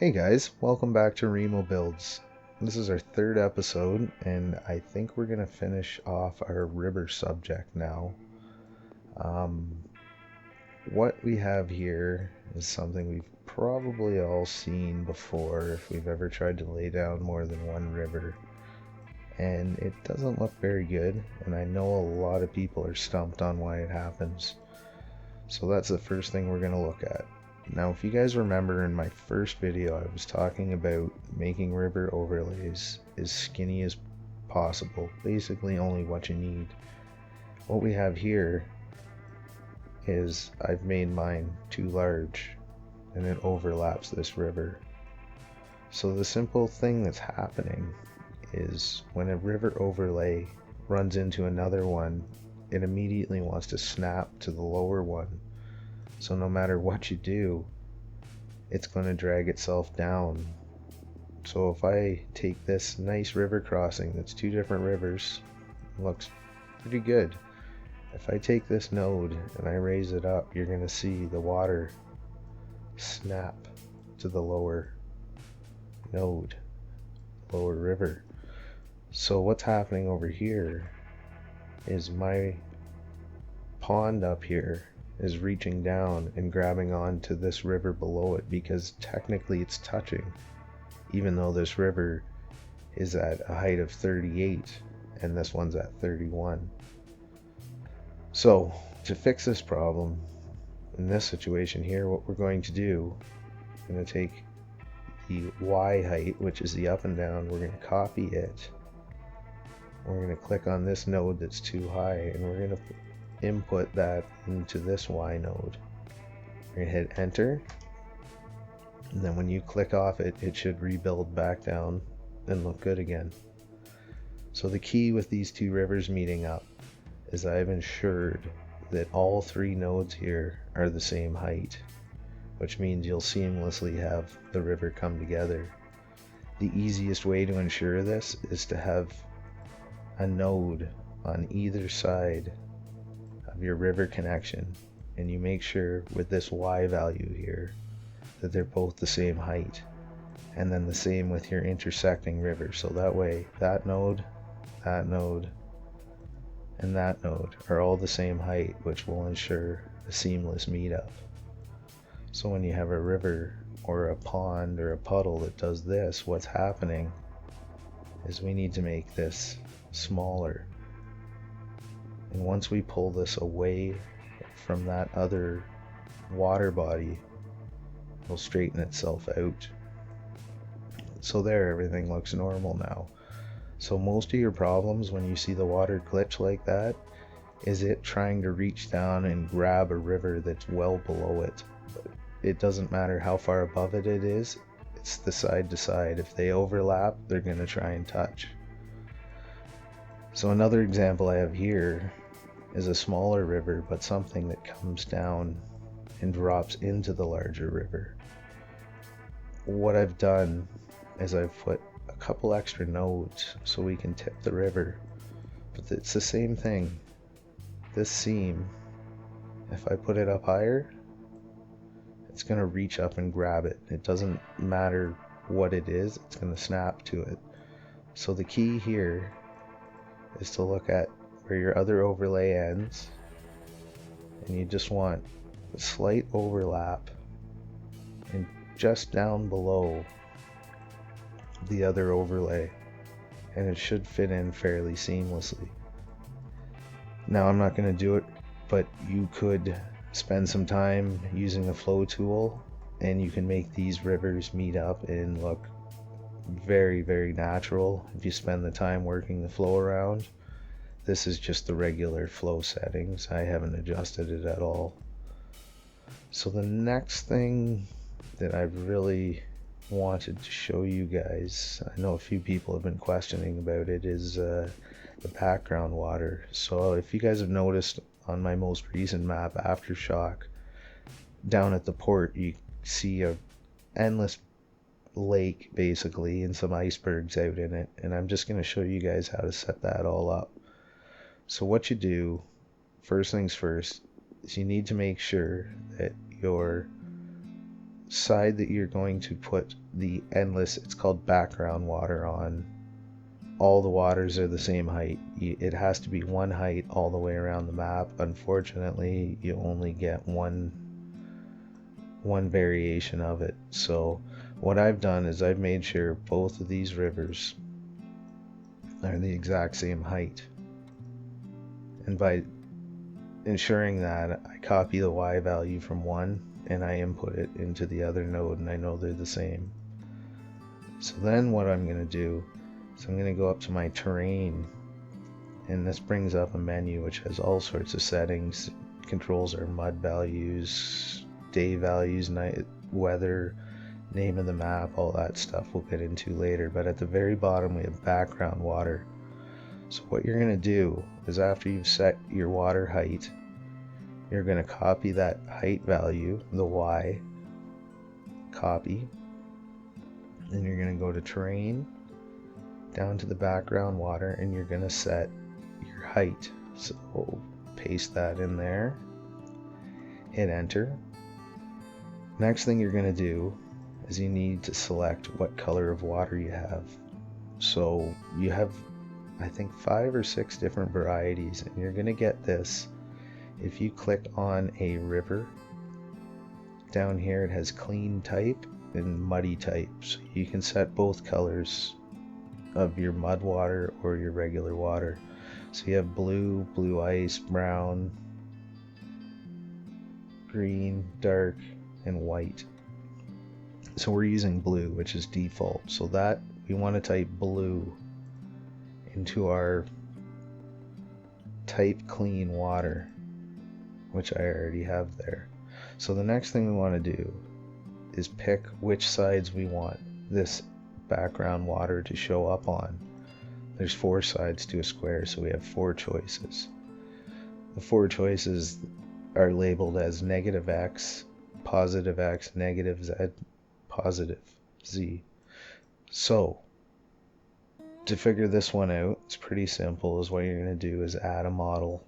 Hey guys, welcome back to Remoh Builds. This is our third episode, and I think we're going to finish off our river subject now. Um, what we have here is something we've probably all seen before if we've ever tried to lay down more than one river. And it doesn't look very good, and I know a lot of people are stumped on why it happens. So that's the first thing we're going to look at. Now, if you guys remember in my first video, I was talking about making river overlays as skinny as possible, basically only what you need. What we have here is I've made mine too large and it overlaps this river. So the simple thing that's happening is when a river overlay runs into another one, it immediately wants to snap to the lower one. So no matter what you do, it's going to drag itself down. So if I take this nice river crossing that's two different rivers, it looks pretty good. If I take this node and I raise it up, you're going to see the water snap to the lower node, lower river. So what's happening over here is my pond up here is reaching down and grabbing onto this river below it because technically it's touching, even though this river is at a height of 38 and this one's at 31. So to fix this problem in this situation here, what we're going to do, we're going to take the Y height, which is the up and down, we're going to copy it. We're going to click on this node that's too high and we're going to input that into this Y node. We're going to hit enter, and then when you click off it, it should rebuild back down and look good again. So the key with these two rivers meeting up is I've ensured that all three nodes here are the same height, which means you'll seamlessly have the river come together. The easiest way to ensure this is to have a node on either side of your river connection, and you make sure with this Y value here that they're both the same height, and then the same with your intersecting river, so that way that node, and that node are all the same height, which will ensure a seamless meetup. So when you have a river or a pond or a puddle that does this, what's happening is we need to make this smaller. And once we pull this away from that other water body, it'll straighten itself out. So there, everything looks normal now. So most of your problems when you see the water glitch like that is it trying to reach down and grab a river that's well below it. But it doesn't matter how far above it is, it's the side to side. If they overlap, they're going to try and touch. So another example I have here is a smaller river, but something that comes down and drops into the larger river. What I've done is I've put a couple extra nodes so we can tip the river, but it's the same thing. This seam, if I put it up higher, it's going to reach up and grab it. It doesn't matter what it is, it's going to snap to it. So the key here is to look at where your other overlay ends, and you just want a slight overlap and just down below the other overlay, and it should fit in fairly seamlessly. Now I'm not going to do it, but you could spend some time using the flow tool and you can make these rivers meet up and look very, very natural if you spend the time working the flow around. This is just the regular flow settings. I haven't adjusted it at all. So the next thing that I really wanted to show you guys, I know a few people have been questioning about it, is the background water. So if you guys have noticed on my most recent map, Aftershock, down at the port you see a endless lake basically and some icebergs out in it, and I'm just going to show you guys how to set that all up. So what you do, first things first, is you need to make sure that your side that you're going to put the endless, it's called background water on, all the waters are the same height. It has to be one height all the way around the map. Unfortunately, you only get one variation of it. So what I've done is I've made sure both of these rivers are the exact same height. And by ensuring that, I copy the Y value from one and I input it into the other node, and I know they're the same. So then what I'm going to do is I'm going to go up to my terrain, and this brings up a menu which has all sorts of settings. It controls our mud values, day values, night weather, name of the map, all that stuff we'll get into later. But at the very bottom we have background water. So what you're going to do is, after you've set your water height, you're going to copy that height value, the Y, copy, and you're going to go to terrain, down to the background water, and you're going to set your height. So paste that in there, hit enter. Next thing you're going to do is you need to select what color of water you have. So you have, I think, 5 or 6 different varieties, and you're going to get this if you click on a river. Down here it has clean type and muddy type, so you can set both colors of your mud water or your regular water. So you have blue, blue ice, brown, green, dark, and white. So we're using blue, which is default, so that we want to type blue into our type clean water, which I already have there. So the next thing we want to do is pick which sides we want this background water to show up on. There's 4 sides to a square, so we have 4 choices. The 4 choices are labeled as -X, +X, -Z, +Z. So to figure this one out, it's pretty simple. Is what you're going to do is add a model.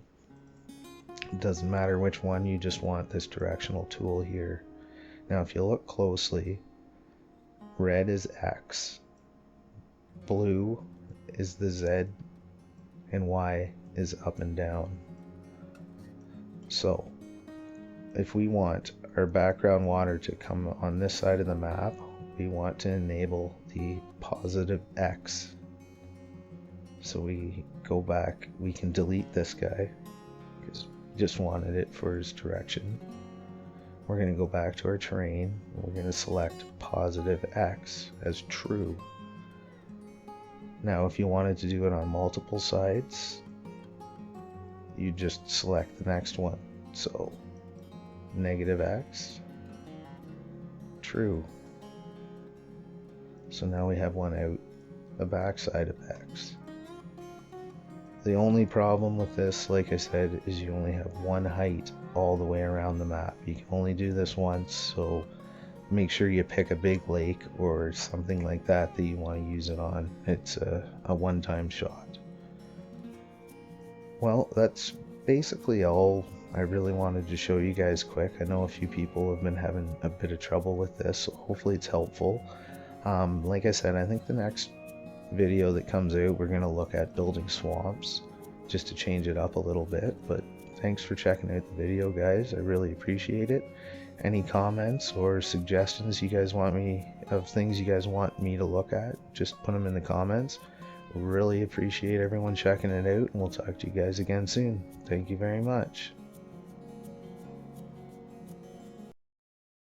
It doesn't matter which one, you just want this directional tool here. Now if you look closely, red is X, blue is the Z, and Y is up and down. So if we want our background water to come on this side of the map, we want to enable the +X. So we go back, we can delete this guy because we just wanted it for his direction. We're going to go back to our terrain, and we're going to select +X as true. Now if you wanted to do it on multiple sides, you just select the next one. So -X, true. So now we have one out the backside of X. The only problem with this, like I said, is you only have one height all the way around the map. You can only do this once, so make sure you pick a big lake or something like that that you want to use it on. It's a one-time shot. Well, that's basically all I really wanted to show you guys quick. I know a few people have been having a bit of trouble with this, so hopefully it's helpful. Like I said, I think the next video that comes out, we're going to look at building swamps, just to change it up a little bit. But thanks for checking out the video, guys. I really appreciate it. Any comments or suggestions you guys want me, of things you guys want me to look at, just put them in the comments. Really appreciate everyone checking it out, and we'll talk to you guys again soon. Thank you very much.